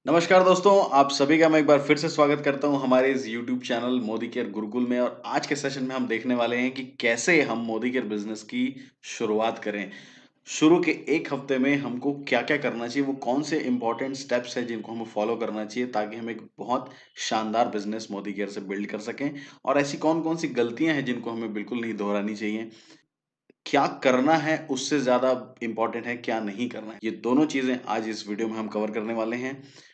नमस्कार दोस्तों, आप सभी का मैं एक बार फिर से स्वागत करता हूं हमारे इस YouTube channel Modi care Gurukul में। और आज के सेशन में हम देखने वाले हैं कि कैसे हम मोदी केयर बिजनेस की शुरुआत करें। शुरू के 1 हफ्ते में हमको क्या-क्या करना चाहिए, वो कौन से इंपॉर्टेंट स्टेप्स हैं जिनको हमें फॉलो करना चाहिए ताकि हम एक बहुत शानदार बिजनेस मोदी केयर से बिल्ड कर सकें। और ऐसी कौन-कौन सी गलतियाँ हैं जिनको हमें बिल्कुल नहीं दोहरानी चाहिए। क्या करना है उससे ज़्यादा इम्पोर्टेंट है क्या नहीं करना है। ये दोनों चीज़ें आज इस वीडियो में हम कवर करने वाले हैं।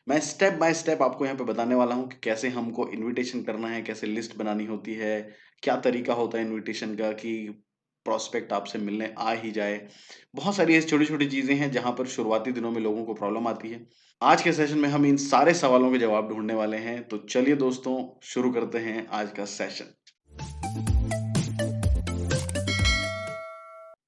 मैं स्टेप बाय स्टेप आपको यहाँ पे बताने वाला हूँ कि कैसे हमको इन्विटेशन करना है, कैसे लिस्ट बनानी होती है, क्या तरीका होता है इन्विटेशन का कि प्रॉस्पेक्ट आपसे मिलने आ ही जाए। बहुत सारी ऐसी छोटी-छोटी चीज़ें हैं जहाँ पर शुरुआती दिनों में लोगों को प्रॉब्लम आती है। आज के सेशन में हम इन सारे सवालों के जवाब ढूँढने वाले हैं। तो चलिए दोस्तों शुरू करते हैं आज का सेशन।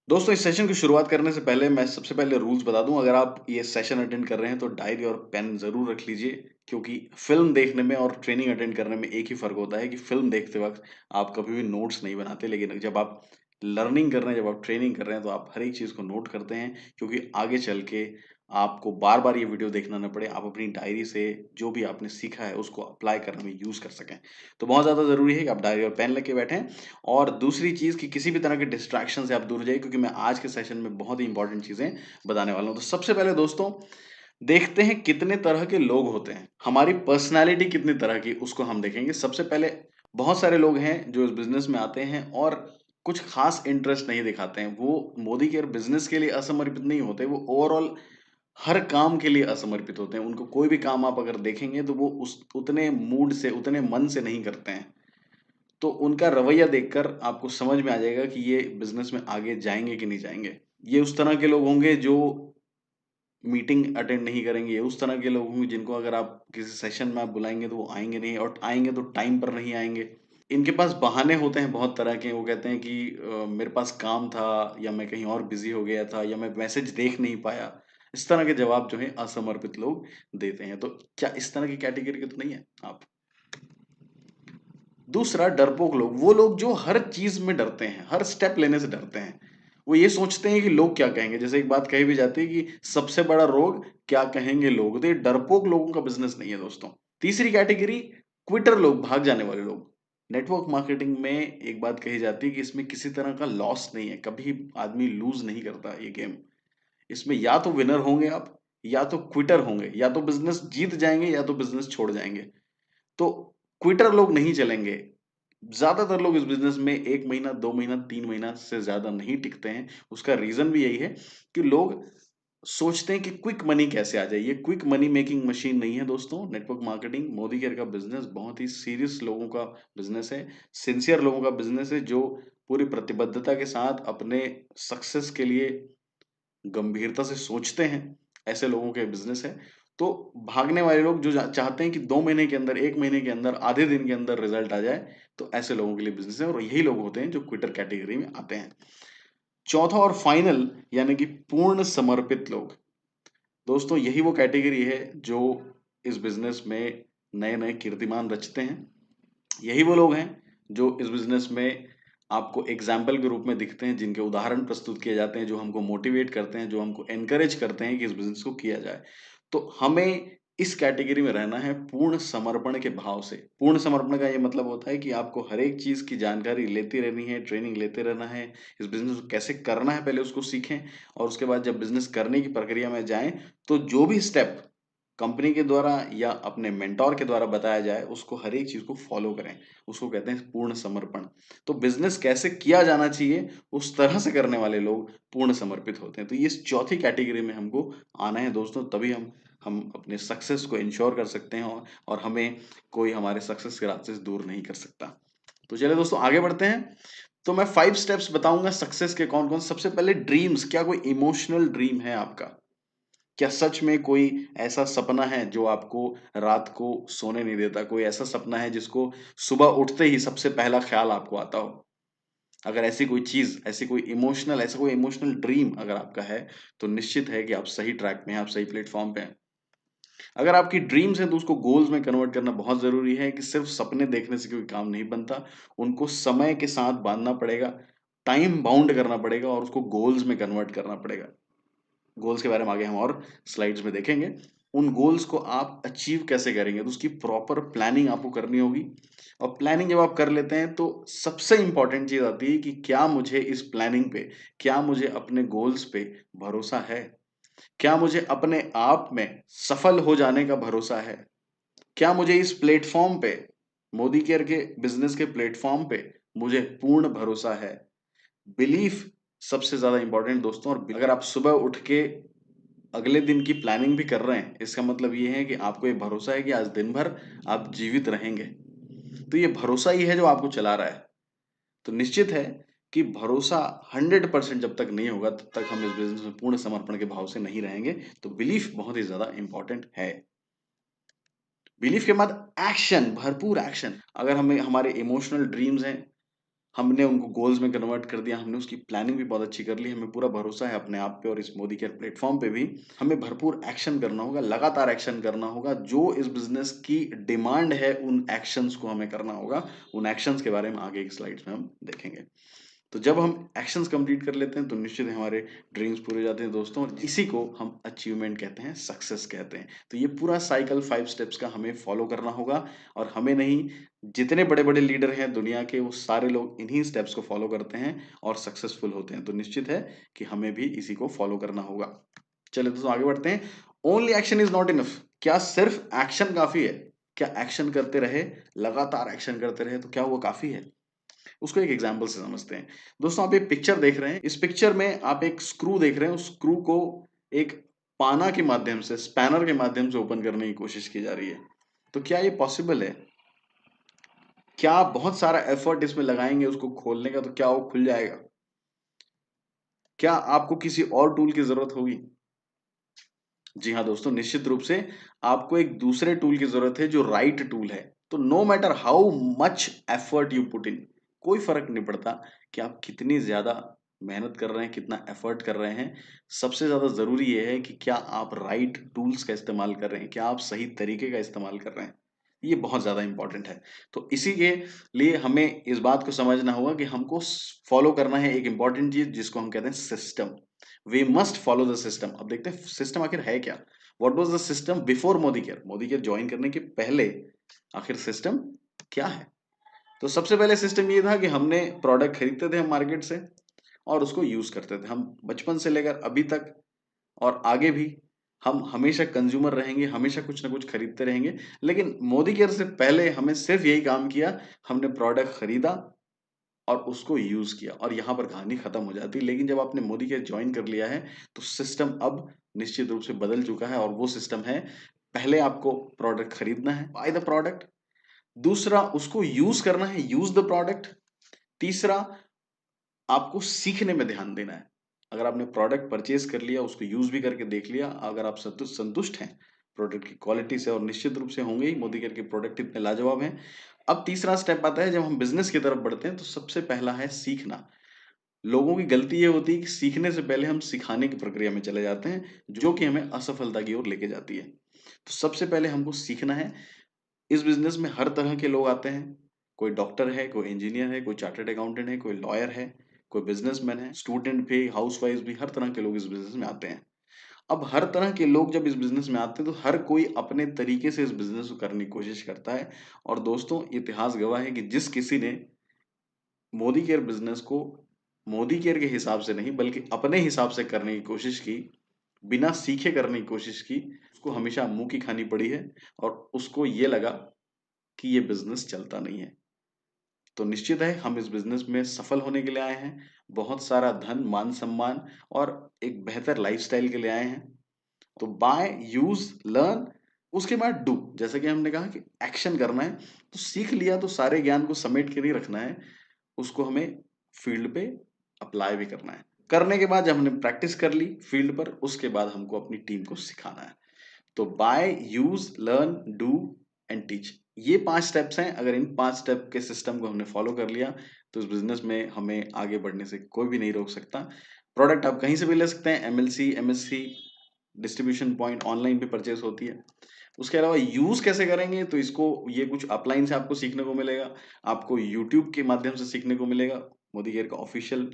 दोस्तों इस सेशन की शुरुआत करने से पहले मैं सबसे पहले रूल्स बता दूं। अगर आप ये सेशन अटेंड कर रहे हैं तो डायरी और पेन जरूर रख लीजिए, क्योंकि फिल्म देखने में और ट्रेनिंग अटेंड करने में एक ही फर्क होता है कि फिल्म देखते वक्त आप कभी भी नोट्स नहीं बनाते, लेकिन जब आप लर्निंग कर रहे हैं, जब आप ट्रेनिंग कर रहे हैं तो आप हर एक चीज को नोट करते हैं, क्योंकि आगे चल के आपको बार बार ये वीडियो देखना ना पड़े, आप अपनी डायरी से जो भी आपने सीखा है उसको अप्लाई करने में यूज कर सकें। तो बहुत ज्यादा जरूरी है कि आप डायरी और पेन लेके बैठें। और दूसरी चीज़ कि किसी भी तरह के डिस्ट्रैक्शन से आप दूर जाइए, क्योंकि मैं आज के सेशन में बहुत ही इंपॉर्टेंट चीज़ें बताने वाला हूँ। तो सबसे पहले दोस्तों देखते हैं कितने तरह के लोग होते हैं। हमारी पर्सनैलिटी कितनी तरह की उसको हम देखेंगे। सबसे पहले बहुत सारे लोग हैं जो इस बिज़नेस में आते हैं और कुछ ख़ास इंटरेस्ट नहीं दिखाते हैं। वो मोदी केयर बिज़नेस के लिए असमर्पित नहीं होते, वो ओवरऑल हर काम के लिए असमर्पित होते हैं। उनको कोई भी काम आप अगर देखेंगे तो वो उस उतने मूड से, उतने मन से नहीं करते हैं। तो उनका रवैया देखकर आपको समझ में आ जाएगा कि ये बिज़नेस में आगे जाएँगे कि नहीं जाएँगे। ये उस तरह के लोग होंगे जो मीटिंग अटेंड नहीं करेंगे, ये उस तरह के लोग होंगे जिनको अगर आप किसी सेशन में आप बुलाएँगे तो वो आएँगे नहीं, और आएँगे तो टाइम पर नहीं आएँगे। इनके पास बहाने होते हैं बहुत तरह के। वो कहते हैं कि मेरे पास काम था, या मैं कहीं और बिज़ी हो गया था, या मैं मैसेज देख नहीं पाया। इस तरह के जवाब जो हैं असमर्पित लोग देते हैं। तो क्या इस तरह की कैटेगरी के तो नहीं है आप? दूसरा डरपोक लोग, वो लोग जो हर चीज़ में डरते हैं, हर स्टेप लेने से डरते हैं। वो ये सोचते हैं कि लोग क्या कहेंगे? जैसे एक बात कही भी जाती है कि सबसे बड़ा रोग क्या कहेंगे लोग? तो ये डरपोक लोगों का बिज़नेस नहीं है दोस्तों। तीसरी कैटेगरी क्विटर लोग, भाग जाने वाले लोग। नेटवर्क मार्केटिंग में एक बात कही जाती है कि इसमें किसी तरह का लॉस नहीं है, कभी आदमी लूज़ नहीं करता ये गेम। इसमें या तो विनर होंगे आप, या तो क्विटर होंगे, या तो बिज़नेस जीत जाएँगे, या तो बिज़नेस छोड़ जाएँगे। तो क्विटर लोग नहीं चलेंगे। ज़्यादातर लोग इस बिज़नेस में 1 महीना, 2 महीना, 3 महीना से ज़्यादा नहीं टिकते हैं। उसका रीज़न भी यही है कि लोग सोचते हैं कि क्विक मनी कैसे आ जाए। ये क्विक मनी मेकिंग मशीन नहीं है दोस्तों। नेटवर्क मार्केटिंग, मोदी केयर का बिज़नेस बहुत ही सीरियस लोगों का बिज़नेस है, सिंसियर लोगों का बिज़नेस है, जो पूरी प्रतिबद्धता के साथ अपने सक्सेस के लिए गंभीरता से सोचते हैं, ऐसे लोगों के बिज़नेस है। तो भागने वाले लोग जो चाहते हैं कि 2 महीने के अंदर, 1 महीने के अंदर, आधे दिन के अंदर रिज़ल्ट आ जाए, तो ऐसे लोगों के लिए बिज़नेस है, और यही लोग होते हैं जो क्विटर कैटेगरी में आते हैं। चौथा और फाइनल यानी कि पूर्ण समर्पित लोग। दोस्तों यही वो कैटेगरी है जो इस बिज़नेस में नए-नए कीर्तिमान रचते हैं। यही वो लोग हैं जो इस बिज़नेस में आपको एग्ज़ाम्पल के रूप में दिखते हैं, जिनके उदाहरण प्रस्तुत किए जाते हैं, जो हमको मोटिवेट करते हैं, जो हमको एनकरेज करते हैं कि इस बिज़नेस को किया जाए। तो हमें इस कैटेगरी में रहना है पूर्ण समर्पण के भाव से। पूर्ण समर्पण का ये मतलब होता है कि आपको हर एक चीज़ की जानकारी लेती रहनी है, ट्रेनिंग लेते रहना है। इस बिज़नेस को कैसे करना है पहले उसको सीखें, और उसके बाद जब बिज़नेस करने की प्रक्रिया में जाएँ, तो जो भी स्टेप कंपनी के द्वारा या अपने मेंटर के द्वारा बताया जाए, उसको हर एक चीज़ को फ़ॉलो करें। उसको कहते हैं पूर्ण समर्पण। तो बिज़नेस कैसे किया जाना चाहिए, उस तरह से करने वाले लोग पूर्ण समर्पित होते हैं। तो ये इस चौथी कैटेगरी में हमको आना है दोस्तों, तभी हम अपने सक्सेस को इंश्योर कर सकते हैं, और हमें कोई हमारे सक्सेस के रास्ते से दूर नहीं कर सकता। तो चलिए दोस्तों आगे बढ़ते हैं। तो मैं 5 स्टेप्स बताऊँगा सक्सेस के कौन-कौन। सबसे पहले ड्रीम्स, क्या कोई इमोशनल ड्रीम है आपका? क्या सच में कोई ऐसा सपना है जो आपको रात को सोने नहीं देता? कोई ऐसा सपना है जिसको सुबह उठते ही सबसे पहला ख़्याल आपको आता हो? अगर ऐसी कोई चीज़, ऐसा कोई इमोशनल ड्रीम अगर आपका है, तो निश्चित है कि आप सही ट्रैक में हैं, आप सही प्लेटफ़ॉर्म पे हैं। अगर आपकी ड्रीम्स हैं तो उसको गोल्स में कन्वर्ट करना बहुत ज़रूरी है, कि सिर्फ़ सपने देखने से कोई काम नहीं बनता। उनको समय के साथ बाँधना पड़ेगा, टाइम बाउंड करना पड़ेगा, और उसको गोल्स में कन्वर्ट करना पड़ेगा। गोल्स के बारे में आगे हम और स्लाइड्स में देखेंगे। उन गोल्स को आप अचीव कैसे करेंगे, तो उसकी प्रॉपर प्लानिंग आपको करनी होगी। और प्लानिंग जब आप कर लेते हैं तो सबसे इंपॉर्टेंट चीज आती है कि क्या मुझे इस प्लानिंग पे, क्या मुझे अपने गोल्स पे भरोसा है, क्या मुझे अपने आप में सफल हो जाने का भरोसा है, क्या मुझे इस प्लेटफॉर्म पे, मोदी केयर के बिजनेस के प्लेटफॉर्म पे मुझे पूर्ण भरोसा है। बिलीफ सबसे ज्यादा इंपॉर्टेंट दोस्तों। और अगर आप सुबह उठ के अगले दिन की प्लानिंग भी कर रहे हैं, इसका मतलब ये है कि आपको ये भरोसा है कि आज दिन भर आप जीवित रहेंगे। तो ये भरोसा ही है जो आपको चला रहा है। तो निश्चित है कि भरोसा 100% जब तक नहीं होगा तब तक हम इस बिजनेस में पूर्ण समर्पण के भाव से नहीं रहेंगे। तो बिलीफ बहुत ही ज्यादा इंपॉर्टेंट है। बिलीफ के बाद एक्शन, भरपूर एक्शन। अगर हमें हमारे इमोशनल ड्रीम्स हैं, हमने उनको गोल्स में कन्वर्ट कर दिया, हमने उसकी प्लानिंग भी बहुत अच्छी कर ली, हमें पूरा भरोसा है अपने आप पे और इस मोदी केयर प्लेटफॉर्म पे भी, हमें भरपूर एक्शन करना होगा, लगातार एक्शन करना होगा। जो इस बिजनेस की डिमांड है उन एक्शंस को हमें करना होगा। उन एक्शंस के बारे में आगे की स्लाइड्स में हम देखेंगे। तो जब हम एक्शंस कंप्लीट कर लेते हैं तो निश्चित ही हमारे ड्रीम्स पूरे हो जाते हैं दोस्तों। और इसी को हम अचीवमेंट कहते हैं, सक्सेस कहते हैं। तो ये पूरा साइकिल 5 स्टेप्स का हमें फॉलो करना होगा। और हमें नहीं, जितने बड़े बड़े लीडर हैं दुनिया के वो सारे लोग इन्हीं स्टेप्स को फॉलो करते हैं और सक्सेसफुल होते हैं। तो निश्चित है कि हमें भी इसी को फॉलो करना होगा। चलिए दोस्तों आगे बढ़ते हैं। Only action is not enough. क्या सिर्फ एक्शन काफी है? क्या एक्शन करते रहे, लगातार एक्शन करते रहे तो क्या वो काफी है? उसको एक एग्जाम्पल से समझते हैं। दोस्तों आप एक पिक्चर देख रहे हैं, इस पिक्चर में आप एक स्क्रू देख रहे हैं। उस स्क्रू को एक पाना के माध्यम से, स्पैनर के माध्यम से ओपन करने की कोशिश की जा रही है। तो क्या ये पॉसिबल है? क्या आप बहुत सारा एफर्ट इसमें लगाएंगे उसको खोलने का तो क्या वो खुल जाएगा? क्या आपको किसी और टूल की जरूरत होगी? जी हाँ दोस्तों, निश्चित रूप से आपको एक दूसरे टूल की जरूरत है जो राइट टूल है। तो no matter how much effort you put in, कोई फर्क नहीं पड़ता कि आप कितनी ज्यादा मेहनत कर रहे हैं, कितना एफर्ट कर रहे हैं। सबसे ज्यादा जरूरी ये है कि क्या आप राइट टूल्स का इस्तेमाल कर रहे हैं, क्या आप सही तरीके का इस्तेमाल कर रहे हैं। ये बहुत ज्यादा इंपॉर्टेंट है। तो इसी के लिए हमें इस बात को समझना होगा कि हमको फॉलो करना है एक इंपॉर्टेंट चीज जिसको हम कहते हैं system. We must follow the system. अब देखते हैं सिस्टम आखिर है क्या। What was the system before Modi care? Modi care join करने के पहले आखिर सिस्टम क्या है? तो सबसे पहले सिस्टम ये था कि हमने प्रोडक्ट खरीदते थे हम मार्केट से और उसको यूज करते थे। हम बचपन से लेकर अभी तक और आगे भी हम हमेशा कंज्यूमर रहेंगे, हमेशा कुछ ना कुछ खरीदते रहेंगे। लेकिन मोदी केयर से पहले हमें सिर्फ यही काम किया, हमने प्रोडक्ट खरीदा और उसको यूज किया और यहाँ पर कहानी खत्म हो जाती। लेकिन जब आपने मोदी केयर ज्वाइन कर लिया है तो सिस्टम अब निश्चित रूप से बदल चुका है। और वो सिस्टम है, पहले आपको प्रोडक्ट खरीदना है, बाय द प्रोडक्ट। दूसरा, उसको यूज करना है, यूज द प्रोडक्ट। तीसरा, आपको सीखने में ध्यान देना है। अगर आपने प्रोडक्ट परचेज कर लिया, उसको यूज भी करके देख लिया, अगर आप संतुष्ट हैं प्रोडक्ट की क्वालिटी से, और निश्चित रूप से होंगे ही, मोदी केयर के प्रोडक्ट इतने लाजवाब हैं। अब तीसरा स्टेप आता है, जब हम बिजनेस की तरफ बढ़ते हैं तो सबसे पहला है सीखना। लोगों की गलती ये होती है कि सीखने से पहले हम सिखाने की प्रक्रिया में चले जाते हैं, जो कि हमें असफलता की ओर लेके जाती है। तो सबसे पहले हमको सीखना है। इस बिजनेस में हर तरह के लोग आते हैं। कोई डॉक्टर है, कोई इंजीनियर है, कोई चार्टर्ड अकाउंटेंट है, कोई लॉयर है, कोई बिजनेसमैन है, स्टूडेंट भी, हाउसवाइफ भी, हर तरह के लोग इस बिजनेस में आते हैं। अब हर तरह के लोग जब इस बिजनेस में आते हैं तो हर कोई अपने तरीके से इस बिजनेस को करने की कोशिश करता है। और दोस्तों इतिहास गवाह है कि जिस किसी ने मोदी केयर बिजनेस को मोदी केयर के हिसाब से नहीं बल्कि अपने हिसाब से करने की कोशिश की, बिना सीखे करने की कोशिश की, उसको हमेशा मुंह की खानी पड़ी है। और उसको ये लगा कि ये बिजनेस चलता नहीं है। तो निश्चित है हम इस बिजनेस में सफल होने के लिए आए हैं, बहुत सारा धन, मान सम्मान और एक बेहतर लाइफस्टाइल के लिए आए हैं। तो बाय, यूज, लर्न, उसके बाद डू। जैसे कि हमने कहा कि एक्शन करना है। तो सीख लिया तो सारे ज्ञान को समेट के नहीं रखना है, उसको हमें फील्ड पे अप्लाई भी करना है। करने के बाद जब हमने प्रैक्टिस कर ली फील्ड पर, उसके बाद हमको अपनी टीम को सिखाना है। तो buy, use, learn, do and teach, ये 5 स्टेप्स हैं। अगर इन 5 स्टेप के सिस्टम को हमने फॉलो कर लिया तो इस बिजनेस में हमें आगे बढ़ने से कोई भी नहीं रोक सकता। प्रोडक्ट आप कहीं से भी ले सकते हैं, MLC, MSc, distribution point, online भी परचेस होती है। उसके अलावा यूज कैसे करेंगे तो इसको, ये कुछ अपलाइन से आपको सीखने को मिलेगा, आपको यूट्यूब के माध्यम से सीखने को मिलेगा। मोदी केयर का ऑफिशियल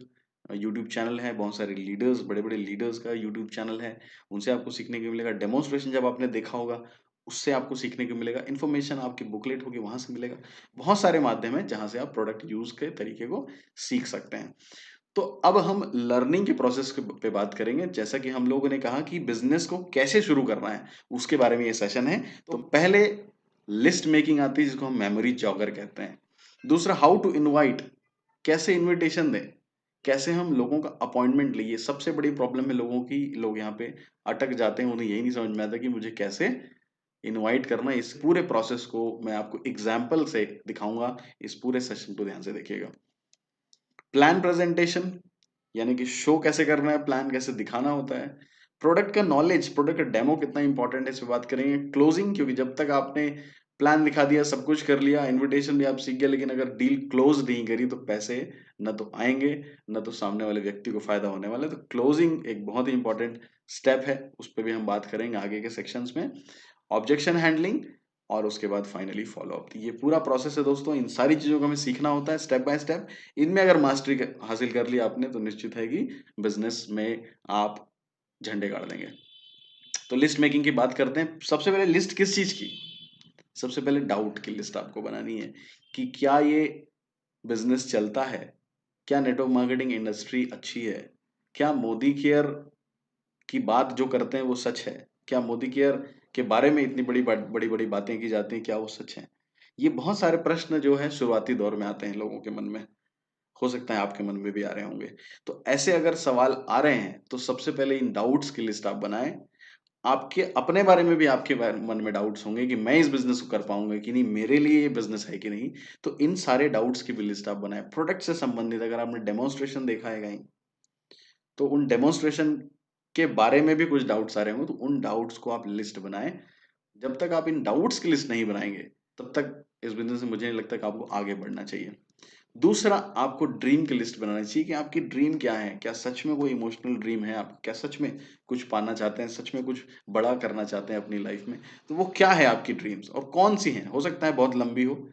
यूट्यूब चैनल है, बहुत सारे लीडर्स, बड़े-बड़े लीडर्स का यूट्यूब चैनल है, उनसे आपको सीखने को मिलेगा। डेमोंस्ट्रेशन जब आपने देखा होगा, उससे आपको सीखने को मिलेगा। इन्फॉर्मेशन आपकी बुकलेट होगी, वहाँ से मिलेगा। बहुत सारे माध्यम हैं, जहाँ से आप प्रोडक्ट यूज़ के तरीके को सीख सकते हैं। तो अब हम लर्निंग के प्रोसेस के पे बात करेंगे। जैसा कि हम लोगों ने कहा कि बिज़नेस को कैसे शुरू करना है, उसके बारे में ये सेशन है। तो पहले लिस्ट मेकिंग आती है, जिसको हम मेमोरी जॉगर कहते हैं। दूसरा, हाउ टू इनवाइट, कैसे इनविटेशन दें, कैसे हम लोगों का अपॉइंटमेंट लिए। सबसे बड़ी प्रॉब्लम है लोगों की, लोग यहाँ पे अटक जाते हैं, उन्हें यही नहीं समझ में आता कि मुझे कैसे इनवाइट करना है। इस पूरे प्रोसेस को मैं आपको एग्जाम्पल से दिखाऊंगा। इस पूरे सेशन को ध्यान से देखिएगा। प्लान प्रेजेंटेशन, यानी कि शो कैसे करना है, प्लान कैसे दिखाना होता है। प्रोडक्ट का नॉलेज, प्रोडक्ट का डेमो कितना इंपॉर्टेंट है, इस पे बात करेंगे। क्लोजिंग, क्योंकि जब तक आपने प्लान दिखा दिया, सब कुछ कर लिया, इनविटेशन भी आप सीख गए, लेकिन अगर डील क्लोज नहीं करी तो पैसे न तो आएंगे, न तो सामने वाले व्यक्ति को फायदा होने वाला है। तो क्लोजिंग एक बहुत ही इंपॉर्टेंट स्टेप है, उस पर भी हम बात करेंगे आगे के सेक्शंस में। ऑब्जेक्शन हैंडलिंग, और उसके बाद फाइनली फॉलो अप। ये पूरा प्रोसेस है दोस्तों, इन सारी चीजों को हमें सीखना होता है स्टेप बाय स्टेप। इनमें अगर मास्टरी हासिल कर लिया आपने, तो निश्चित है कि बिजनेस में आप झंडे गाड़ देंगे। तो लिस्ट मेकिंग की बात करते हैं। सबसे पहले लिस्ट किस चीज की? सबसे पहले डाउट की लिस्ट आपको बनानी है कि क्या ये बिजनेस चलता है, क्या नेटवर्क मार्केटिंग इंडस्ट्री अच्छी है, क्या मोदी केयर की बात जो करते हैं वो सच है, क्या मोदी केयर के बारे में इतनी बड़ी बड़ी बातें की जाती हैं, क्या वो सच है। ये बहुत सारे प्रश्न जो है शुरुआती दौर में आते हैं लोगों के मन में। हो सकता है आपके मन में भी आ रहे होंगे। तो ऐसे अगर सवाल आ रहे हैं, तो सबसे पहले इन डाउट्स की लिस्ट आप बनाएं। आपके अपने बारे में भी आपके मन में डाउट्स होंगे कि मैं इस बिजनेस को कर पाऊंगा कि नहीं, मेरे लिए ये बिजनेस है कि नहीं। तो इन सारे डाउट्स की भी लिस्ट आप बनाएं। प्रोडक्ट से संबंधित अगर आपने डेमोन्स्ट्रेशन देखा है कहीं, तो उन डेमोन्स्ट्रेशन के बारे में भी कुछ डाउट्स आ रहे होंगे, तो उन डाउट्स को आप लिस्ट बनाएं। जब तक आप इन डाउट्स की लिस्ट नहीं बनाएंगे, तब तक इस बिजनेस में मुझे नहीं लगता कि आपको आगे बढ़ना चाहिए। दूसरा, आपको ड्रीम की लिस्ट बनानी चाहिए कि आपकी ड्रीम क्या है। क्या सच में कोई इमोशनल ड्रीम है आप? क्या सच में कुछ पाना चाहते हैं, सच में कुछ बड़ा करना चाहते हैं अपनी लाइफ में? तो वो क्या है आपकी ड्रीम्स, और कौन सी हैं? हो सकता है बहुत लंबी हो।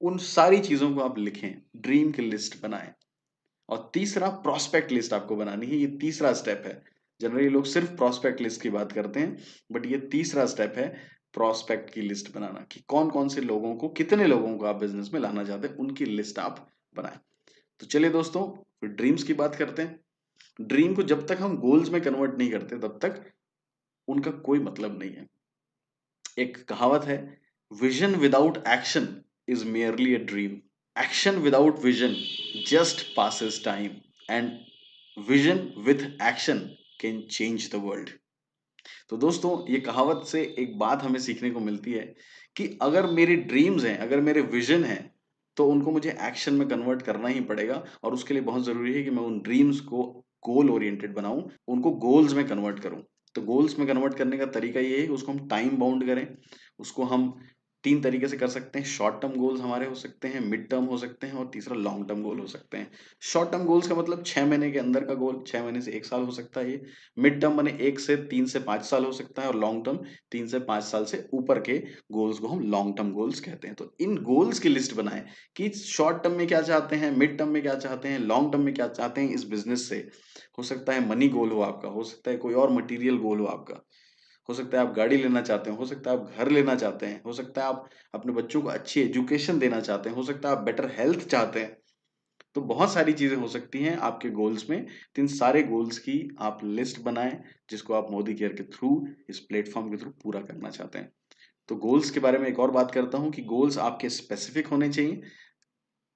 उन सारी चीजों को आप लिखें, ड्रीम की लिस्ट बनाएं। और तीसरा, प्रोस्पेक्ट लिस्ट आपको बनानी है। ये तीसरा स्टेप है। जनरली लोग सिर्फ प्रोस्पेक्ट लिस्ट की बात करते हैं, बट ये तीसरा स्टेप है, प्रोस्पेक्ट की लिस्ट बनाना, कि कौन कौन से लोगों को, कितने लोगों को आप बिजनेस में लाना चाहते हैं, उनकी लिस्ट आप बनाएं। तो चलिए दोस्तों, फिर ड्रीम्स की बात करते हैं। ड्रीम को जब तक हम गोल्स में कन्वर्ट नहीं करते, तब तक उनका कोई मतलब नहीं है। एक कहावत है, vision without action is merely a dream, action without vision just passes time, and vision with action can change the world. तो दोस्तों, ये कहावत से एक बात हमें सीखने को मिलती है कि अगर मेरी ड्रीम्स हैं, अगर मेरे विजन हैं, तो उनको मुझे एक्शन में कन्वर्ट करना ही पड़ेगा। और उसके लिए बहुत जरूरी है कि मैं उन ड्रीम्स को गोल ओरिएंटेड बनाऊं, उनको गोल्स में कन्वर्ट करूं। तो गोल्स में कन्वर्ट करने का तरीका ये है कि उसको हम टाइम बाउंड करें। उसको हम तीन तरीके से कर सकते हैं। शॉर्ट टर्म गोल्स हमारे हो सकते हैं, मिड टर्म हो सकते हैं, और तीसरा लॉन्ग टर्म गोल हो सकते हैं। शॉर्ट टर्म गोल्स का मतलब 6 महीने के अंदर का गोल, 6 महीने से 1 साल हो सकता है ये। मिड टर्म माने 1 से 3 से 5 साल हो सकता है, और लॉन्ग टर्म 3 से 5 साल से ऊपर के गोल्स को हम लॉन्ग टर्म गोल्स कहते हैं। तो इन गोल्स की लिस्ट बनाएं कि शॉर्ट टर्म में क्या चाहते हैं, मिड टर्म में क्या चाहते हैं, लॉन्ग टर्म में क्या चाहते हैं इस बिजनेस से। हो सकता है मनी गोल हो आपका, हो सकता है कोई और मटेरियल गोल हो आपका, हो सकता है आप गाड़ी लेना चाहते हैं, हो सकता है आप घर लेना चाहते हैं, हो सकता है आप अपने बच्चों को अच्छी एजुकेशन देना चाहते हैं, हो सकता है आप बेटर हेल्थ चाहते हैं। तो बहुत सारी चीजें हो सकती हैं आपके गोल्स में। तो इन सारे गोल्स की आप लिस्ट बनाएं, जिसको आप मोदी केयर के थ्रू, इस प्लेटफॉर्म के थ्रू पूरा करना चाहते हैं। तो गोल्स के बारे में एक और बात करता हूं कि गोल्स आपके स्पेसिफिक होने चाहिए,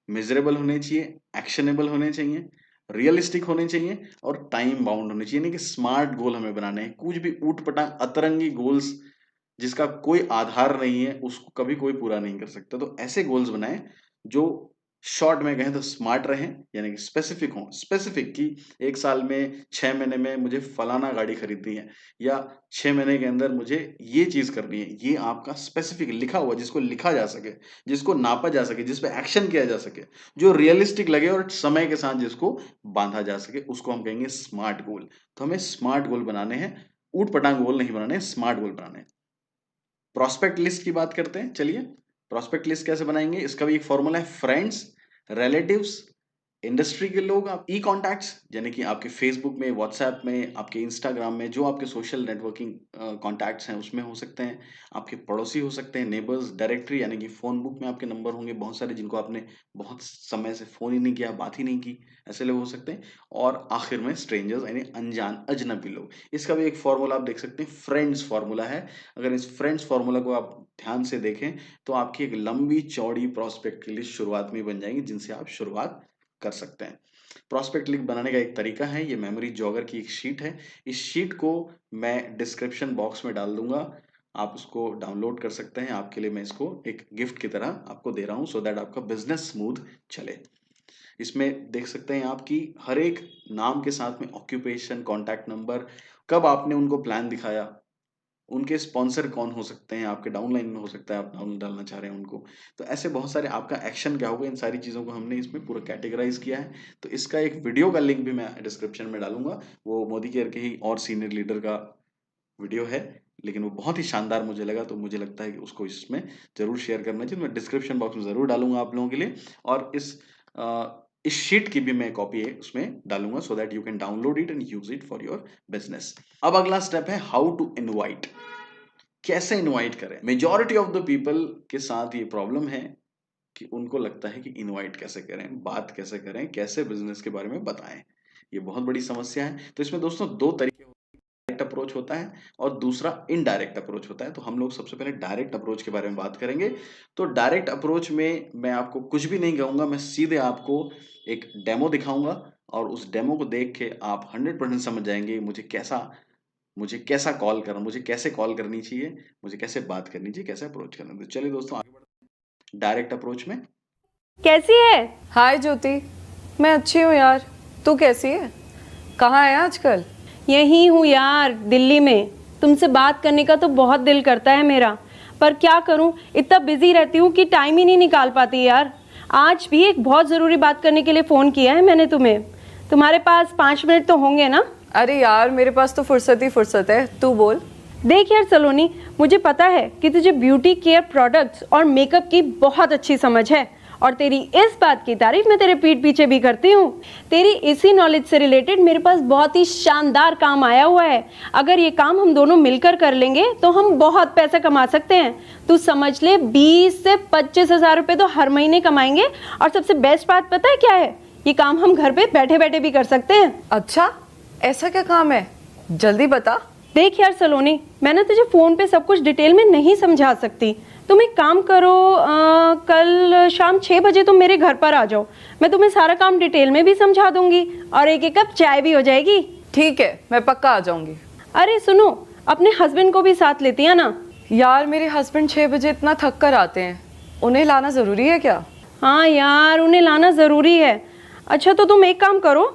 मेजरेबल होने चाहिए, एक्शनेबल होने चाहिए, रियलिस्टिक होने चाहिए, और टाइम बाउंड होने चाहिए। यानी कि स्मार्ट गोल हमें बनाने हैं। कुछ भी ऊट पटांग अतरंगी गोल्स जिसका कोई आधार नहीं है, उसको कभी कोई पूरा नहीं कर सकता। तो ऐसे गोल्स बनाएं जो शॉर्ट में कहें तो स्मार्ट रहें, यानी कि स्पेसिफिक हों। स्पेसिफिक कि 1 साल में, 6 महीने में मुझे फलाना गाड़ी खरीदनी है, या 6 महीने के अंदर मुझे ये चीज करनी है। ये आपका स्पेसिफिक लिखा हुआ, जिसको लिखा जा सके, जिसको नापा जा सके, जिसपे एक्शन किया जा सके, जो रियलिस्टिक लगे और समय के साथ जिसको बांधा जा सके, उसको हम कहेंगे स्मार्ट गोल। तो हमें स्मार्ट गोल बनाने हैं, ऊट पटांग गोल नहीं बनाने, स्मार्ट गोल बनाने हैं। प्रोस्पेक्ट लिस्ट की बात करते हैं। चलिए, प्रोस्पेक्ट लिस्ट कैसे बनाएंगे, इसका भी एक फॉर्मूला है, फ्रेंड्स, रिलेटिव्स, इंडस्ट्री के लोग आप ई कॉन्टैक्ट्स यानी कि आपके फेसबुक में, व्हाट्सएप में, आपके इंस्टाग्राम में जो आपके सोशल नेटवर्किंग कॉन्टैक्ट्स हैं उसमें हो सकते हैं। आपके पड़ोसी हो सकते हैं, नेबर्स, डायरेक्टरी यानी कि फ़ोन बुक में आपके नंबर होंगे बहुत सारे जिनको आपने बहुत समय से फ़ोन ही नहीं किया, बात ही नहीं की, ऐसे लोग हो सकते हैं। और आखिर में स्ट्रेंजर्स यानी अनजान, अजनबी लोग। इसका भी एक फ़ॉर्मूला आप देख सकते हैं, फ्रेंड्स फ़ॉर्मूला है। अगर इस फ्रेंड्स फ़ॉर्मूला को आप ध्यान से देखें तो आपकी एक लंबी चौड़ी प्रॉस्पेक्ट की लिस्ट शुरुआत में ही बन जाएगी जिनसे आप शुरुआत कर सकते हैं। प्रॉस्पेक्ट लिंक बनाने का एक तरीका है, ये मेमोरी जॉगर की एक शीट है। इस शीट को मैं डिस्क्रिप्शन बॉक्स में डाल दूंगा, आप उसको डाउनलोड कर सकते हैं। आपके लिए मैं इसको एक गिफ्ट की तरह आपको दे रहा हूं सो दैट आपका बिजनेस स्मूथ चले। इसमें देख सकते हैं आपकी हर एक नाम के साथ में ऑक्यूपेशन, कॉन्टैक्ट नंबर, कब आपने उनको प्लान दिखाया, उनके स्पॉन्सर कौन हो सकते हैं, आपके डाउनलाइन में हो सकता है आप डाउन डालना चाह रहे हैं उनको। तो ऐसे बहुत सारे आपका एक्शन क्या होगा, इन सारी चीज़ों को हमने इसमें पूरा कैटेगराइज़ किया है। तो इसका एक वीडियो का लिंक भी मैं डिस्क्रिप्शन में डालूँगा। वो मोदी केयर के ही और सीनियर लीडर का वीडियो है, लेकिन वो बहुत ही शानदार मुझे लगा, तो मुझे लगता है कि उसको इसमें ज़रूर शेयर करना चाहिए। मैं डिस्क्रिप्शन बॉक्स में ज़रूर डालूँगा आप लोगों के लिए। और इस शीट की भी मैं कॉपी उसमें डालूँगा so that you can download it and use it for your business. अब अगला स्टेप है हाउ टू इनवाइट। कैसे इनवाइट करें? मेजॉरिटी ऑफ द पीपल के साथ ये प्रॉब्लम है कि उनको लगता है कि इनवाइट कैसे करें, बात कैसे करें, कैसे बिज़नेस के बारे में बताएँ। ये बहुत बड़ी समस्या है। तो इसमें दोस्तों 2 तरीके डायरेक्ट अप्रोच होता है और दूसरा इनडायरेक्ट अप्रोच होता है। तो हम लोग सबसे पहले डायरेक्ट अप्रोच के बारे में बात करेंगे। तो डायरेक्ट अप्रोच में मैं आपको कुछ भी नहीं कहूँगा, मैं सीधे आपको एक डेमो दिखाऊँगा और उस डेमो को देख के आप 100% समझ जाएँगे मुझे कैसा कॉल करना, मुझे कैसे कॉल करनी चाहिए, मुझे कैसे बात करनी चाहिए, कैसे अप्रोच करना चाहिए। तो चलिए दोस्तों आगे बढ़ते हैं डायरेक्ट अप्रोच में। कैसी है? हाय ज्योति। मैं अच्छी हूँ यार, तू कैसी है? कहाँ है आजकल? यही हूँ यार, दिल्ली में। तुमसे बात करने का तो बहुत दिल करता है मेरा, पर क्या करूँ, इतना बिजी रहती हूँ कि टाइम ही नहीं निकाल पाती यार। आज भी एक बहुत ज़रूरी बात करने के लिए फ़ोन किया है मैंने तुम्हें। तुम्हारे पास 5 मिनट तो होंगे ना? अरे यार मेरे पास तो फुर्सत ही फुर्सत है, तू बोल। देख यार सलोनी, मुझे पता है कि तुझे ब्यूटी केयर प्रोडक्ट्स और मेकअप की बहुत अच्छी समझ है और तेरी इस बात की तारीफ मैं तेरे पीठ पीछे भी करती हूँ। तेरी इसी नॉलेज से रिलेटेड मेरे पास बहुत ही शानदार काम आया हुआ है। अगर ये काम हम दोनों मिलकर कर लेंगे तो हम बहुत पैसा कमा सकते हैं। तू समझ ले 20 से 25 हज़ार रुपये तो हर महीने कमाएंगे। और सबसे बेस्ट बात पता है क्या है? ये काम हम घर पे बैठे बैठे भी कर सकते हैं। अच्छा, ऐसा क्या काम है? जल्दी बता। देख यार सलोनी, मैं ना तुझे फ़ोन पे सब कुछ डिटेल में नहीं समझा सकती। तुम एक काम करो, कल शाम 6 बजे तुम मेरे घर पर आ जाओ। मैं तुम्हें सारा काम डिटेल में भी समझा दूंगी और एक एक कप चाय भी हो जाएगी। ठीक है, मैं पक्का आ जाऊंगी। अरे सुनो, अपने हस्बैंड को भी साथ लेती है ना? यार मेरे हस्बैंड 6 बजे इतना थक कर आते हैं, उन्हें लाना ज़रूरी है क्या? हाँ यार, उन्हें लाना ज़रूरी है। अच्छा तो तुम एक काम करो,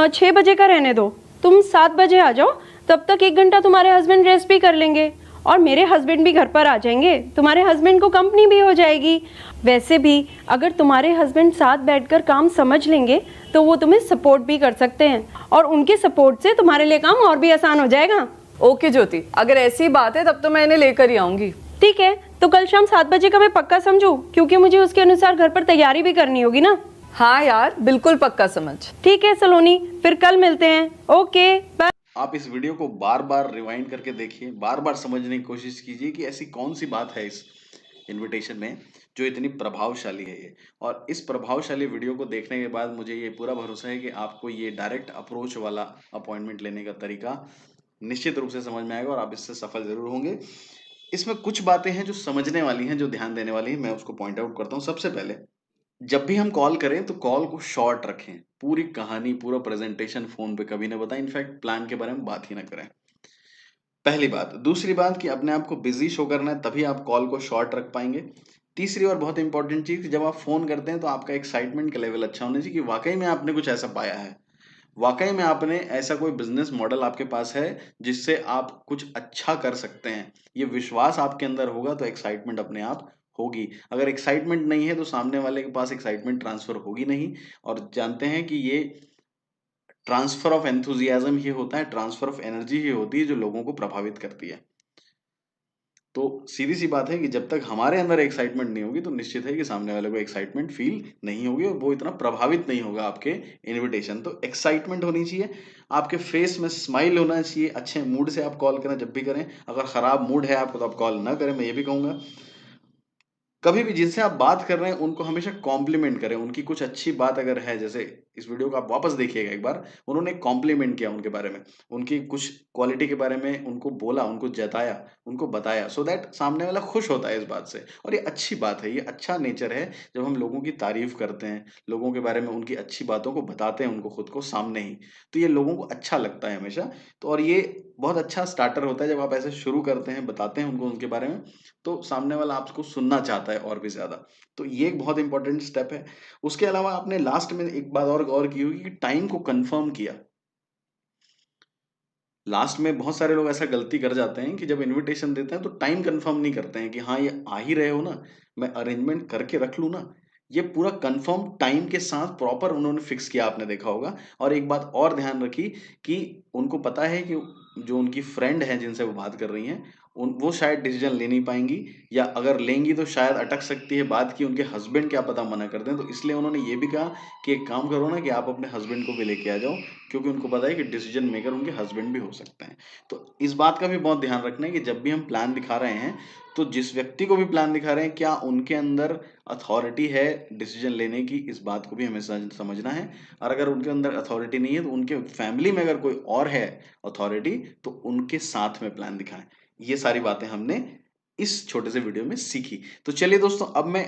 6 बजे का रहने दो, तुम 7 बजे आ जाओ। तब तक 1 घंटा तुम्हारे हस्बैंड रेस्ट भी कर लेंगे और मेरे हस्बैंड भी घर पर आ जाएंगे। तुम्हारे हस्बैंड को कंपनी भी हो जाएगी। वैसे भी अगर तुम्हारे हस्बैंड साथ बैठकर काम समझ लेंगे तो वो तुम्हें सपोर्ट भी कर सकते हैं और उनके सपोर्ट से तुम्हारे लिए काम और भी आसान हो जाएगा। ओके ज्योति, अगर ऐसी बात है तब तो मैं इन्हें लेकर ही आऊंगी। ठीक है, तो कल शाम 7 बजे का मैं पक्का समझूं, क्योंकि मुझे उसके अनुसार घर पर तैयारी भी करनी होगी ना। हाँ यार, बिल्कुल पक्का समझ। ठीक है सलोनी, फिर कल मिलते हैं। Okay bye. आप इस वीडियो को बार-बार रिवाइंड करके देखिए, बार-बार समझने की कोशिश कीजिए कि ऐसी कौन-सी बात है इस इन्विटेशन में जो इतनी प्रभावशाली है ये। और इस प्रभावशाली वीडियो को देखने के बाद मुझे ये पूरा भरोसा है कि आपको ये डायरेक्ट अप्रोच वाला अपॉइंटमेंट लेने का तरीका निश्चित रूप से समझ में आएगा और आप इससे सफल ज़रूर होंगे। इसमें कुछ बातें हैं जो समझने वाली हैं, जो ध्यान देने वाली हैं, मैं उसको पॉइंट आउट करता हूँ। सबसे पहले, जब भी हम कॉल करें तो कॉल को शॉर्ट रखें। पूरी कहानी, पूरा प्रेजेंटेशन फ़ोन पे कभी ना बताएँ, इनफैक्ट प्लान के बारे में बात ही ना करें। पहली बात। दूसरी बात कि अपने आप को बिज़ी शो करना है, तभी आप कॉल को शॉर्ट रख पाएँगे। तीसरी और बहुत इंपॉर्टेंट चीज़, जब आप फ़ोन करते हैं तो आपका एक्साइटमेंट का लेवल अच्छा होना चाहिए कि वाक़ई में आपने कुछ ऐसा पाया है। वाक़ई में आपने ऐसा कोई बिज़नेस मॉडल आपके पास है जिससे आप कुछ अच्छा कर सकते हैं। ये विश्वास आपके अंदर होगा तो एक्साइटमेंट अपने आप होगी। अगर एक्साइटमेंट नहीं है तो सामने वाले के पास एक्साइटमेंट ट्रांसफ़र होगी नहीं। और जानते हैं कि ये ट्रांसफ़र ऑफ एंथुसियाज़्म ही होता है, ट्रांसफ़र ऑफ एनर्जी ही होती है जो लोगों को प्रभावित करती है। तो सीधी सी बात है कि जब तक हमारे अंदर एक्साइटमेंट नहीं होगी तो निश्चित है कि सामने वाले को एक्साइटमेंट फील नहीं होगी और वो इतना प्रभावित नहीं होगा आपके इनविटेशन। तो एक्साइटमेंट होनी चाहिए, आपके फेस में स्माइल होना चाहिए, अच्छे मूड से आप कॉल करें जब भी करें। अगर खराब मूड है आपको तो आप कॉल ना करें, मैं ये भी कहूंगा। कभी भी जिनसे आप बात कर रहे हैं उनको हमेशा कॉम्प्लीमेंट करें। उनकी कुछ अच्छी बात अगर है, जैसे इस वीडियो को आप वापस देखिएगा एक बार, उन्होंने कॉम्प्लीमेंट किया उनके बारे में, उनकी कुछ क्वालिटी के बारे में उनको बोला, उनको जताया, उनको बताया, सो दैट सामने वाला खुश होता है इस बात से। और ये अच्छी बात है, ये अच्छा नेचर है जब हम लोगों की तारीफ करते हैं, लोगों के बारे में उनकी अच्छी बातों को बताते हैं उनको खुद को सामने ही, तो ये लोगों को अच्छा लगता है हमेशा। तो और ये बहुत अच्छा स्टार्टर होता है जब आप ऐसे शुरू करते हैं, बताते हैं उनको उनके बारे में, तो सामने वाला आपको सुनना चाहता है और भी ज़्यादा। तो ये एक बहुत इंपॉर्टेंट स्टेप है। उसके अलावा आपने लास्ट में एक बात और गौर की होगी कि टाइम को कंफर्म किया। लास्ट में बहुत सारे लोग ऐसा गलती कर जाते हैं कि जब इनविटेशन देते हैं तो टाइम कंफर्म नहीं करते हैं कि हाँ, ये आ ही रहे हो ना, मैं अरेंजमेंट करके रख लूँ ना। ये पूरा कंफर्म टाइम के साथ प्रॉपर उन्होंने फिक्स किया, आपने देखा होगा। और एक बात और ध्यान रखी कि उनको पता है कि जो उनकी फ्रेंड है जिनसे वो बात कर रही हैं, वो शायद डिसीजन ले नहीं पाएंगी, या अगर लेंगी तो शायद अटक सकती है बात की उनके हस्बैंड क्या पता मना कर दें। तो इसलिए उन्होंने ये भी कहा कि एक काम करो ना कि आप अपने हस्बैंड को भी लेके आ जाओ, क्योंकि उनको पता है कि डिसीजन मेकर उनके हस्बैंड भी हो सकते हैं। तो इस बात का भी बहुत ध्यान रखना है कि जब भी हम प्लान दिखा रहे हैं, तो जिस व्यक्ति को भी प्लान दिखा रहे हैं, क्या उनके अंदर अथॉरिटी है डिसीजन लेने की, इस बात को भी हमें समझना है। और अगर उनके अंदर अथॉरिटी नहीं है तो उनके फैमिली में अगर कोई और है अथॉरिटी, तो उनके साथ में प्लान दिखाएं। ये सारी बातें हमने इस छोटे से वीडियो में सीखी। तो चलिए दोस्तों, अब मैं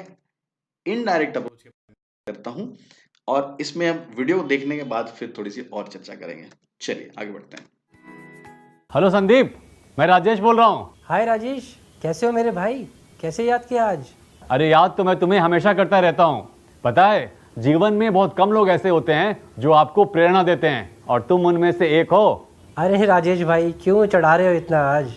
इनडायरेक्ट अप्रोच करता हूं, और इसमें अब वीडियो देखने के बाद फिर थोड़ी सी और चर्चा करेंगे। चलिए आगे बढ़ते हैं। हेलो संदीप, मैं राजेश बोल रहा हूँ। हाय राजेश, कैसे हो मेरे भाई? कैसे याद किया आज? अरे याद तो मैं तुम्हें हमेशा करता रहता हूँ। पता है, जीवन में बहुत कम लोग ऐसे होते हैं जो आपको प्रेरणा देते हैं, और तुम उनमें से एक हो। अरे राजेश भाई, क्यों चढ़ा रहे हो इतना आज?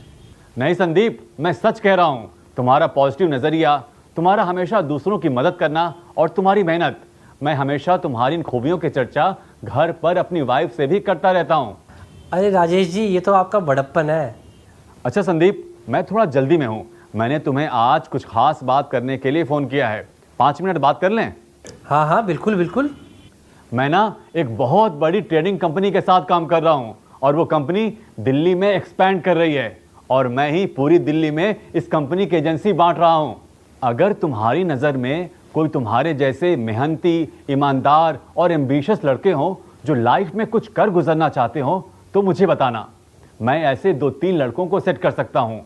नहीं संदीप, मैं सच कह रहा हूँ। तुम्हारा पॉजिटिव नज़रिया, तुम्हारा हमेशा दूसरों की मदद करना और तुम्हारी मेहनत, मैं हमेशा तुम्हारी इन खूबियों की चर्चा घर पर अपनी वाइफ से भी करता रहता हूँ। अरे राजेश जी, ये तो आपका बड़प्पन है। अच्छा संदीप, मैं थोड़ा जल्दी में हूँ। मैंने तुम्हें आज कुछ खास बात करने के लिए फ़ोन किया है। 5 मिनट बात कर लें? हाँ हाँ, बिल्कुल बिल्कुल। मैं ना एक बहुत बड़ी ट्रेडिंग कंपनी के साथ काम कर रहा हूँ, और वो कंपनी दिल्ली में एक्सपैंड कर रही है, और मैं ही पूरी दिल्ली में इस कंपनी की एजेंसी बांट रहा हूँ। अगर तुम्हारी नज़र में कोई तुम्हारे जैसे मेहनती, ईमानदार और एम्बिशियस लड़के हों जो लाइफ में कुछ कर गुजरना चाहते हो, तो मुझे बताना। मैं ऐसे 2-3 लड़कों को सेट कर सकता हूँ।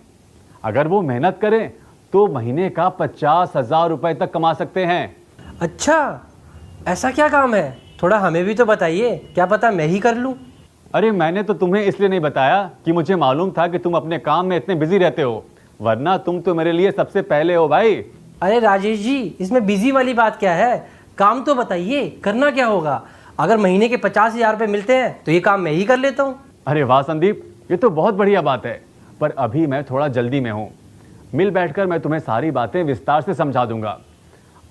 अगर वो मेहनत करें तो महीने का 50,000 रुपए तक कमा सकते हैं। अच्छा, ऐसा क्या काम है? थोड़ा हमें भी तो बताइए, क्या पता मैं ही कर लूँ। अरे मैंने तो तुम्हें इसलिए नहीं बताया कि मुझे मालूम था कि तुम अपने काम में इतने बिजी रहते हो, वरना तुम तो मेरे लिए सबसे पहले हो भाई। अरे राजेश जी, इसमें बिजी वाली बात क्या है? काम तो बताइए, करना क्या होगा? अगर महीने के 50,000 रुपये मिलते हैं तो ये काम मैं ही कर लेता हूँ। अरे वाह संदीप, ये तो बहुत बढ़िया बात है, पर अभी मैं थोड़ा जल्दी में हूँ। मिल बैठकर मैं तुम्हें सारी बातें विस्तार से समझा दूंगा।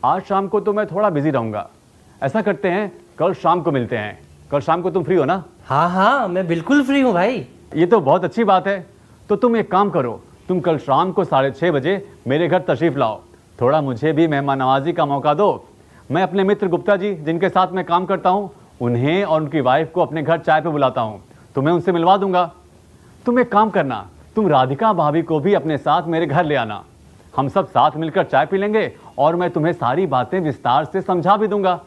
आज शाम को तो मैं थोड़ा बिजी रहूंगा। ऐसा करते हैं, कल शाम को मिलते हैं। कल शाम को तुम फ्री हो ना? हाँ हाँ, मैं बिल्कुल फ्री हूँ भाई। ये तो बहुत अच्छी बात है। तो तुम एक काम करो, तुम कल शाम को 6:30 बजे मेरे घर तशरीफ लाओ। थोड़ा मुझे भी मेहमान नवाजी का मौका दो। मैं अपने मित्र गुप्ता जी, जिनके साथ मैं काम करता हूँ, उन्हें और उनकी वाइफ को अपने घर चाय पे बुलाता हूँ। तुम्हें उनसे मिलवा दूंगा। तुम एक काम करना, तुम राधिका भाभी को भी अपने साथ मेरे घर ले आना। हम सब साथ मिलकर चाय पी लेंगे, और मैं तुम्हें सारी बातें विस्तार से समझा भी दूंगा।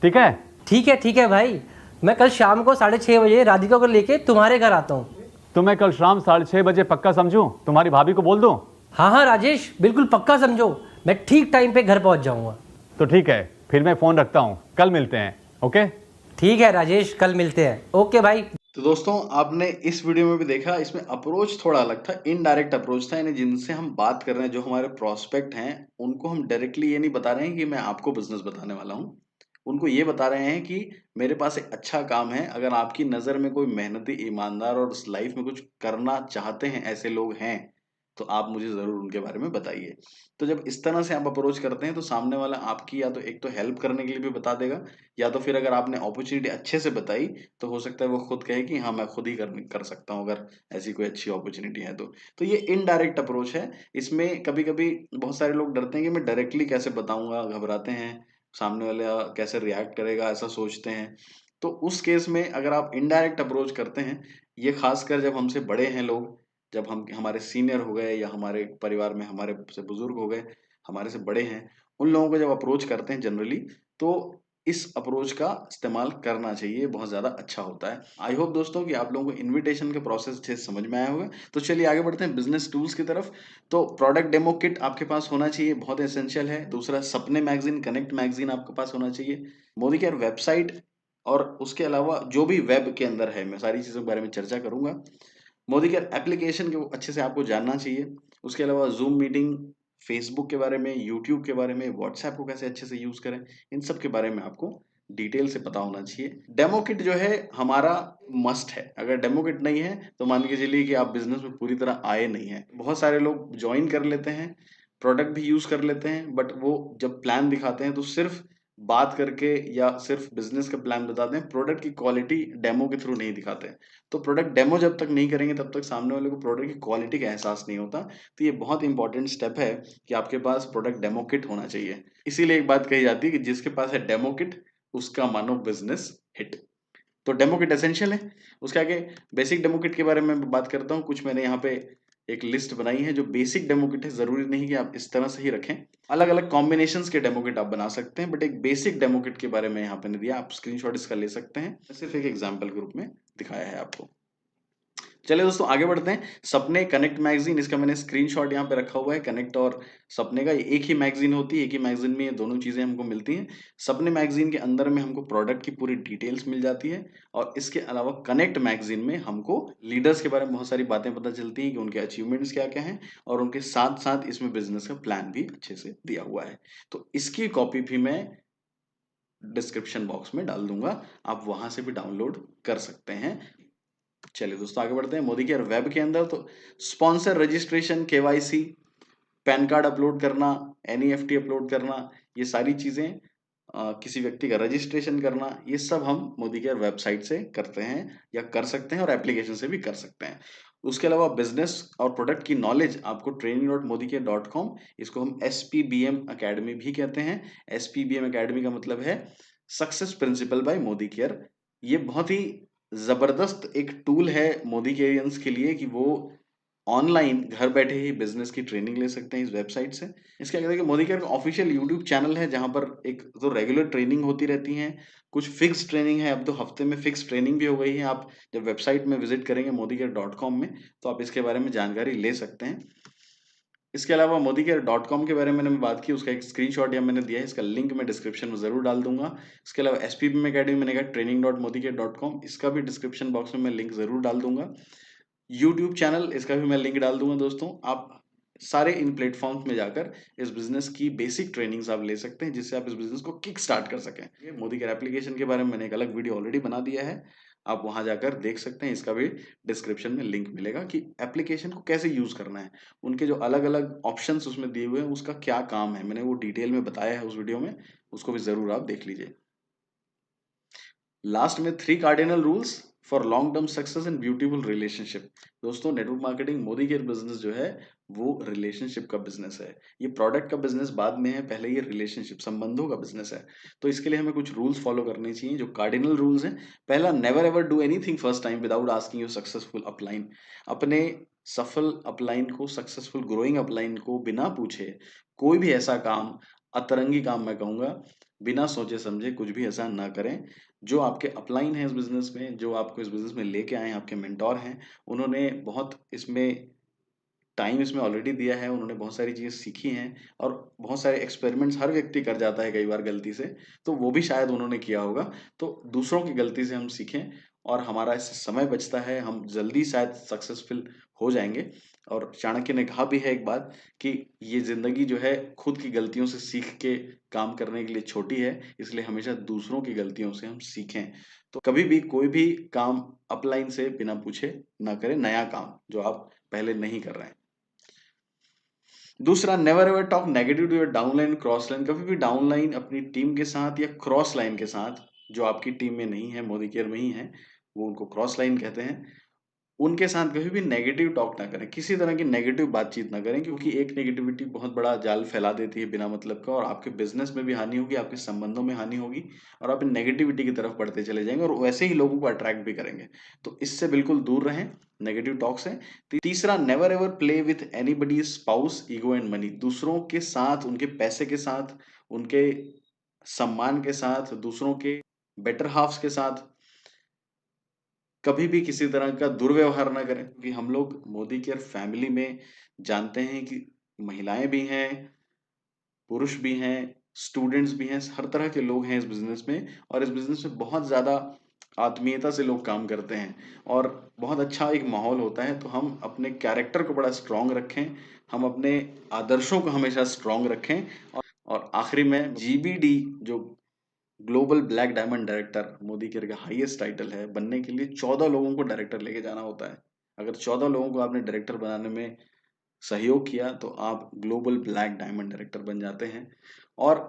ठीक है? ठीक है भाई, मैं कल शाम को 6:30 बजे राधिका को लेके तुम्हारे घर आता हूँ। तो मैं कल शाम 6:30 बजे पक्का समझूं? तुम्हारी भाभी को बोल दूं? हाँ हाँ राजेश, बिल्कुल पक्का समझो, मैं ठीक टाइम पे घर पहुँच जाऊँगा। तो ठीक है, फिर मैं फ़ोन रखता हूँ। कल मिलते हैं। ओके? ठीक है राजेश, कल मिलते हैं। ओके भाई। तो दोस्तों, आपने इस वीडियो में भी देखा, इसमें अप्रोच थोड़ा अलग था, इनडायरेक्ट अप्रोच था। यानी जिनसे हम बात कर रहे हैं, जो हमारे प्रोस्पेक्ट हैं, उनको हम डायरेक्टली ये नहीं बता रहे हैं कि मैं आपको बिजनेस बताने वाला हूँ। उनको ये बता रहे हैं कि मेरे पास एक अच्छा काम है, अगर आपकी नज़र में कोई मेहनती, ईमानदार और इस लाइफ में कुछ करना चाहते हैं, ऐसे लोग हैं, तो आप मुझे ज़रूर उनके बारे में बताइए। तो जब इस तरह से आप अप्रोच करते हैं तो सामने वाला आपकी या तो एक तो हेल्प करने के लिए भी बता देगा, या तो फिर अगर आपने अपॉर्चुनिटी अच्छे से बताई तो हो सकता है वो खुद कहे कि हाँ, मैं खुद ही कर सकता हूँ अगर ऐसी कोई अच्छी अपॉर्चुनिटी है तो। तो ये इनडायरेक्ट अप्रोच है। इसमें कभी-कभी बहुत सारे लोग डरते हैं कि मैं डायरेक्टली कैसे बताऊँगा, घबराते हैं, सामने वाला कैसे रिएक्ट करेगा ऐसा सोचते हैं। तो उस केस में अगर आप इनडायरेक्ट अप्रोच करते हैं, ये खासकर जब हमसे बड़े हैं लोग, जब हम हमारे सीनियर हो गए या हमारे परिवार में हमारे से बुजुर्ग हो गए, हमारे से बड़े हैं, उन लोगों को जब अप्रोच करते हैं जनरली, तो इस अप्रोच का इस्तेमाल करना चाहिए, बहुत ज़्यादा अच्छा होता है। आई होप दोस्तों कि आप लोगों को इन्विटेशन के प्रोसेस अच्छे से समझ में आया होगा। तो चलिए आगे बढ़ते हैं बिज़नेस टूल्स की तरफ। तो प्रोडक्ट डेमो किट आपके पास होना चाहिए, बहुत एसेंशियल है। दूसरा सपने मैगज़ीन, कनेक्ट मैगज़ीन आपके पास होना चाहिए। मोदी केयर वेबसाइट और उसके अलावा जो भी वेब के अंदर है, मैं सारी चीज़ों के बारे में चर्चा करूँगा। मोदी केयर एप्लीकेशन को अच्छे से आपको जानना चाहिए। उसके अलावा ज़ूम मीटिंग, फ़ेसबुक के बारे में, यूट्यूब के बारे में, व्हाट्सऐप को कैसे अच्छे से यूज़ करें, इन सब के बारे में आपको डिटेल से पता होना चाहिए। डेमो किट जो है हमारा मस्ट है। अगर डेमो किट नहीं है तो मान के चलिए कि आप बिज़नेस में पूरी तरह आए नहीं हैं। बहुत सारे लोग जॉइन कर लेते हैं, प्रोडक्ट भी यूज़ कर लेते हैं, बट वो जब प्लान दिखाते हैं तो सिर्फ़ बात करके या सिर्फ़ बिज़नेस का प्लान बताते हैं, प्रोडक्ट की क्वालिटी डेमो के थ्रू नहीं दिखाते हैं। तो प्रोडक्ट डेमो जब तक नहीं करेंगे तब तक सामने वाले को प्रोडक्ट की क्वालिटी का एहसास नहीं होता। तो ये बहुत इंपॉर्टेंट स्टेप है कि आपके पास प्रोडक्ट डेमो किट होना चाहिए। इसीलिए एक बात कही जाती है कि जिसके पास है डेमो किट उसका मानो बिज़नेस हिट। तो डेमो किट एसेंशियल है। उसके आगे बेसिक डेमो किट के बारे में मैं बात करता हूँ। कुछ मैंने यहाँ पे एक लिस्ट बनाई है जो बेसिक डेमो किट है। ज़रूरी नहीं कि आप इस तरह से ही रखें। अलग-अलग कॉम्बिनेशंस के डेमो किट आप बना सकते हैं, बट एक बेसिक डेमो किट के बारे में यहाँ पे नहीं दिया। आप स्क्रीनशॉट इसका ले सकते हैं। सिर्फ एक एग्जांपल के रूप में दिखाया है आपको। चलिए दोस्तों आगे बढ़ते हैं। सपने कनेक्ट मैगज़ीन, इसका मैंने स्क्रीनशॉट यहाँ पे रखा हुआ है। कनेक्ट और सपने का ये एक ही मैगज़ीन होती है, एक ही मैगज़ीन में ये दोनों चीज़ें हमको मिलती हैं। सपने मैगज़ीन के अंदर में हमको प्रोडक्ट की पूरी डिटेल्स मिल जाती है, और इसके अलावा कनेक्ट मैगज़ीन में हमको लीडर्स के बारे में बहुत सारी बातें पता चलती हैं कि उनके अचीवमेंट्स क्या-क्या हैं, और उनके साथ-साथ इसमें बिज़नेस का प्लान भी अच्छे से दिया हुआ है। तो इसकी कॉपी भी मैं डिस्क्रिप्शन बॉक्स में डाल दूँगा, आप वहाँ से भी डाउनलोड कर सकते हैं। चलिए दोस्तों आगे बढ़ते हैं। मोदी केयर वेब के अंदर तो sponsor registration, KYC, pan card upload करना, एनईएफटी अपलोड करना, ये सारी चीजें, किसी व्यक्ति का रजिस्ट्रेशन करना, ये सब हम मोदी केयर वेबसाइट से करते हैं या कर सकते हैं, और एप्लीकेशन से भी कर सकते हैं। उसके अलावा बिजनेस और प्रोडक्ट की नॉलेज आपको training.modicare.com, इसको हम SPBM अकेडमी भी कहते हैं। SPBM अकेडमी का मतलब है success principal bye Modi care. ये बहुत ही जबरदस्त एक टूल है मोदी केयरियंस के लिए कि वो ऑनलाइन घर बैठे ही बिजनेस की ट्रेनिंग ले सकते हैं इस वेबसाइट से। इसके आगे देखिए मोदी केयर का ऑफिशियल यूट्यूब चैनल है जहाँ पर एक तो रेगुलर ट्रेनिंग होती रहती है, कुछ फिक्स ट्रेनिंग है। अब तो हफ्ते में फिक्स ट्रेनिंग भी हो गई है। आप जब वेबसाइट में विजिट करेंगे modicare.com में तो आप इसके बारे में जानकारी ले सकते हैं। इसके अलावा modicare.com के बारे में मैंने बात की, उसका एक स्क्रीनशॉट यहाँ मैंने दिया है, इसका लिंक मैं डिस्क्रिप्शन में ज़रूर डाल दूँगा। इसके अलावा SPBM अकेडमी मैंने कहा training.modicare.com, इसका भी डिस्क्रिप्शन बॉक्स में मैं लिंक ज़रूर डाल दूँगा। यूट्यूब चैनल, इसका भी मैं लिंक डाल दूँगा दोस्तों। आप सारे इन प्लेटफ़ॉर्म्स में जाकर इस बिज़नेस की बेसिक ट्रेनिंग्स आप ले सकते हैं, जिससे आप इस बिज़नेस को किक स्टार्ट कर सकें। ये मोदी केयर एप्लीकेशन के बारे में मैंने एक अलग वीडियो ऑलरेडी बना दिया है, आप वहाँ जाकर देख सकते हैं। इसका भी डिस्क्रिप्शन में लिंक मिलेगा कि एप्लीकेशन को कैसे यूज़ करना है। उनके जो अलग-अलग ऑप्शंस उसमें दिए हुए हैं, उसका क्या काम है, मैंने वो डिटेल में बताया है उस वीडियो में, उसको भी ज़रूर आप देख लीजिए। लास्ट में 3 cardinal rules for long term success and beautiful relationship. दोस्तों network marketing Modi care business जो है वो रिलेशनशिप का बिजनेस है। ये प्रोडक्ट का बिजनेस बाद में है, पहले ये रिलेशनशिप संबंधों का बिजनेस है। तो इसके लिए हमें कुछ रूल्स फॉलो करने चाहिए जो कार्डिनल रूल्स हैं। पहला, never ever do anything first time without asking your successful upline. अपने सफल अपलाइन को, सक्सेसफुल ग्रोइंग अपलाइन को बिना पूछे कोई भी ऐसा काम, अतरंगी काम मैं कहूंगा, बिना सोचे समझे कुछ भी ऐसा ना करें। जो आपके अपलाइन है इस बिज़नेस में, जो आपको इस बिज़नेस में लेके आए हैं, आपके मेंटोर हैं, उन्होंने बहुत इसमें टाइम इसमें ऑलरेडी दिया है, उन्होंने बहुत सारी चीज़ें सीखी हैं, और बहुत सारे एक्सपेरिमेंट्स हर व्यक्ति कर जाता है कई बार गलती से, तो वो भी शायद उन्होंने किया होगा। तो दूसरों की गलती से हम सीखें, और हमारा इससे समय बचता है, हम जल्दी शायद सक्सेसफुल हो जाएँगे। और चाणक्य ने कहा भी है एक बात कि ये ज़िंदगी जो है खुद की गलतियों से सीख के काम करने के लिए छोटी है, इसलिए हमेशा दूसरों की गलतियों से हम सीखें। तो कभी भी कोई भी काम अपलाइन से बिना पूछे ना करें, नया काम जो आप पहले नहीं कर रहे हैं। दूसरा, never ever talk negative to your downline cross line. कभी भी डाउनलाइन अपनी टीम के साथ या क्रॉस लाइन के साथ, जो आपकी टीम में नहीं है, मोदी केयर में ही है, वो उनको क्रॉस लाइन कहते हैं, उनके साथ कभी भी नेगेटिव टॉक ना करें, किसी तरह की नेगेटिव बातचीत ना करें, क्योंकि एक नेगेटिविटी बहुत बड़ा जाल फैला देती है बिना मतलब का, और आपके बिजनेस में भी हानि होगी, आपके संबंधों में हानि होगी, और आप नेगेटिविटी की तरफ बढ़ते चले जाएंगे और वैसे ही लोगों को अट्रैक्ट भी करेंगे। तो इससे बिल्कुल दूर रहें, नेगेटिव टॉक से। तीसरा, never ever play with anybody spouse ego and money. दूसरों के साथ, उनके पैसे के साथ, उनके सम्मान के साथ, दूसरों के बेटर हाफ्स के साथ कभी भी किसी तरह का दुर्व्यवहार ना करें, क्योंकि हम लोग मोदी केयर फैमिली में जानते हैं कि महिलाएं भी हैं, पुरुष भी हैं, स्टूडेंट्स भी हैं, हर तरह के लोग हैं इस बिजनेस में, और इस बिजनेस में बहुत ज़्यादा आत्मीयता से लोग काम करते हैं और बहुत अच्छा एक माहौल होता है। तो हम अपने कैरेक्टर को बड़ा स्ट्रांग रखें, हम अपने आदर्शों को हमेशा स्ट्रांग रखें। और आखिरी में, जीबीडी जो global black diamond director Modi care का हाईएस्ट टाइटल है, बनने के लिए 14 लोगों को डायरेक्टर लेके जाना होता है। अगर 14 लोगों को आपने डायरेक्टर बनाने में सहयोग किया तो आप ग्लोबल ब्लैक डायमंड डायरेक्टर बन जाते हैं। और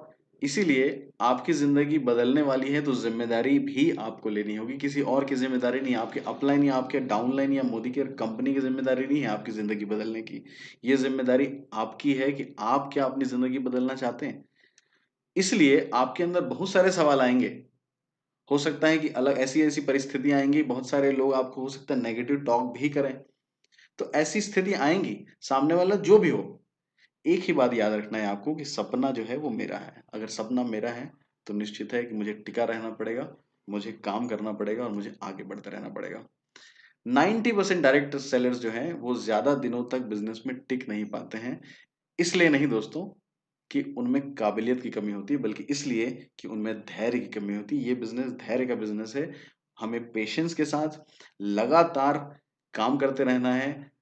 इसीलिए आपकी जिंदगी बदलने वाली है तो जिम्मेदारी भी आपको लेनी होगी, किसी और की जिम्मेदारी नहीं है, आपके अपलाइन या आपके डाउनलाइन या मोदी केयर कंपनी की जिम्मेदारी नहीं है आपकी जिंदगी बदलने की। ये जिम्मेदारी आपकी है कि आप क्या अपनी जिंदगी बदलना चाहते हैं। इसलिए आपके अंदर बहुत सारे सवाल आएंगे, हो सकता है कि अलग ऐसी ऐसी परिस्थितियां आएंगी, बहुत सारे लोग आपको हो सकता है नेगेटिव टॉक भी करें। तो ऐसी स्थिति आएंगी, सामने वाला जो भी हो, एक ही बात याद रखना है आपको कि सपना जो है वो मेरा है। अगर सपना मेरा है तो निश्चित है कि मुझे टिका रहना पड़ेगा, मुझे काम करना पड़ेगा और मुझे आगे बढ़ते रहना पड़ेगा। 90% डायरेक्ट सेलर्स जो हैं वो ज्यादा दिनों तक बिजनेस में टिक नहीं पाते हैं। इसलिए नहीं दोस्तों कि उनमें काबिलियत की कमी होती है, बल्कि इसलिए कि उनमें धैर्य की कमी होती है। ये बिजनेस धैर्य का बिजनेस है। हमें पेशेंस के साथ लगातार काम करते रहना है।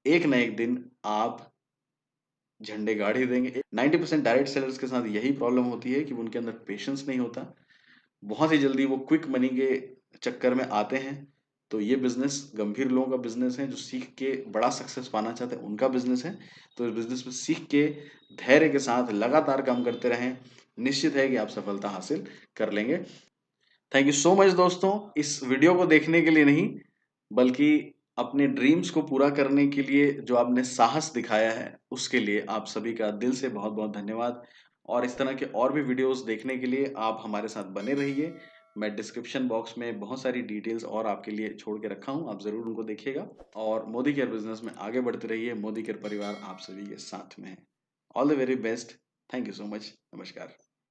एक ना एक दिन आप झंडे गाड़ ही देंगे। 90% डायरेक्ट सेलर्स के साथ यही प्रॉब्लम होती है कि उनके अंदर पेशेंस नहीं होता, बहुत ही जल्दी वो क्विक मनी के चक्कर में आते हैं। तो ये बिजनेस गंभीर लोगों का बिजनेस है, जो सीख के बड़ा सक्सेस पाना चाहते हैं, उनका बिजनेस है। तो इस बिजनेस में सीख के धैर्य के साथ लगातार काम करते रहें, निश्चित है कि आप सफलता हासिल कर लेंगे। थैंक यू सो मच दोस्तों, इस वीडियो को देखने के लिए नहीं, बल्कि अपने ड्रीम्स को पूरा करने के लिए जो आपने साहस दिखाया है, उसके लिए आप सभी का दिल से बहुत बहुत धन्यवाद। और इस तरह के और भी वीडियोस देखने के लिए आप हमारे साथ बने रहिए। मैं डिस्क्रिप्शन बॉक्स में बहुत सारी डिटेल्स और आपके लिए छोड़ के रखा हूँ, आप ज़रूर उनको देखिएगा। और मोदी केयर बिजनेस में आगे बढ़ते रहिए। मोदी केयर परिवार आप सभी के साथ में है। All the very best. Thank you so much. नमस्कार।